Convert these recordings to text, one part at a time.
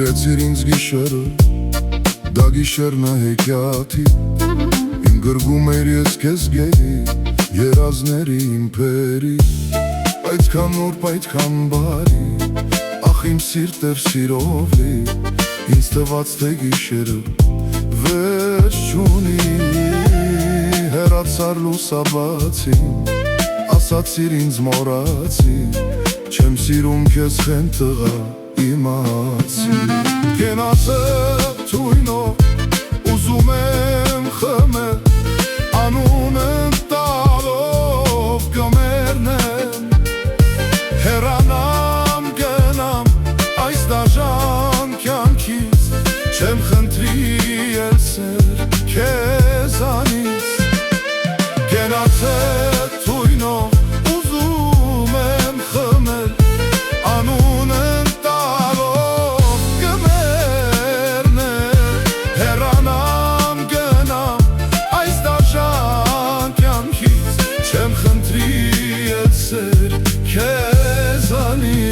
Տիրեցիր ինձ գիշերը, դա գիշերն է հեքիաթի, Իմ գրգում էր ես քեզ գերի, երազների իմ փերի, Այդքան նուրբ, այդքան բարի, ախ իմ սիրտեր սիրով լի, Ինձ թվաց թե գիշերը վերջ չունի, Հեռացար լուսաբացին, ասացիր ինձ մոռացի, Չեմ սիրում քեզ խեն տղա իմացի, Կենացել թույնով, ուզում եմ խմել, Անունն տալով կմեռնեմ, Հեռանամ գնամ այս դաժան կյանքից, Չեմ խնդրի էլ սեր քեզանից, Կենացել թույնով, ուզում եմ խմել, Անունն տալով կմեռնել, Հեռանամ գնամ այս դաժան կյանքից, Չեմ խնդրի էլ սեր քեզանից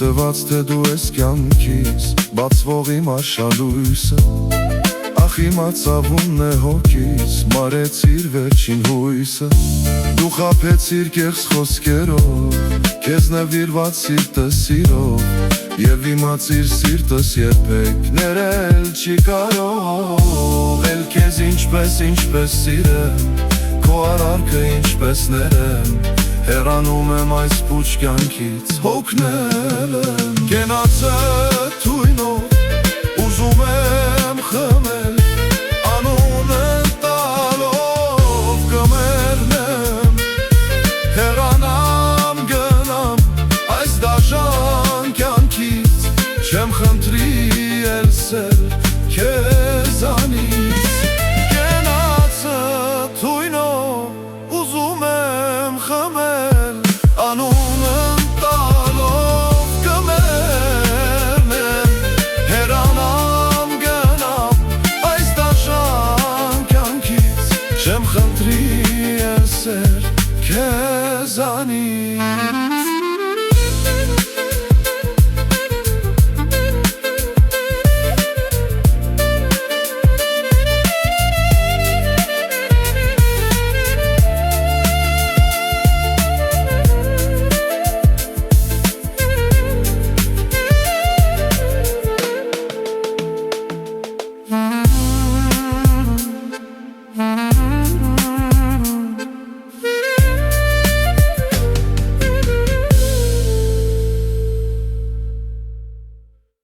Տված թե դու ես կյանքիս, բացվող իմ արշալույսը, Ախ իմ ածավունն է հոգիս, մարեցիր վերջին հույսը, Դու խաբեցիր կեղծ խոսքերով, քեզ նվիրված սիրտը սիրով, Եվ իմացիր սիրտս երբեք ներել չի կարող, Էլ քեզ ինչպես սիրեմ, քո արարքը ինչպես ներեմ, Հեռանում եմ այս պուչ կյանքից, հոգնել եմ, Կենացել թույնով, ուզում եմ խմել, Անունն տալով կմեռնեմ, Հեռանամ գնամ այս դաժան կյանքից, Չեմ խնդրի էլ սեր քեզանից, Կենացել թույնով, ուզում եմ խմել, Անունն տալով կմեռնեմ, Հեռանամ գնամ այս դաժան կյանքից, Չեմ խնդրի էլ սեր քեզանից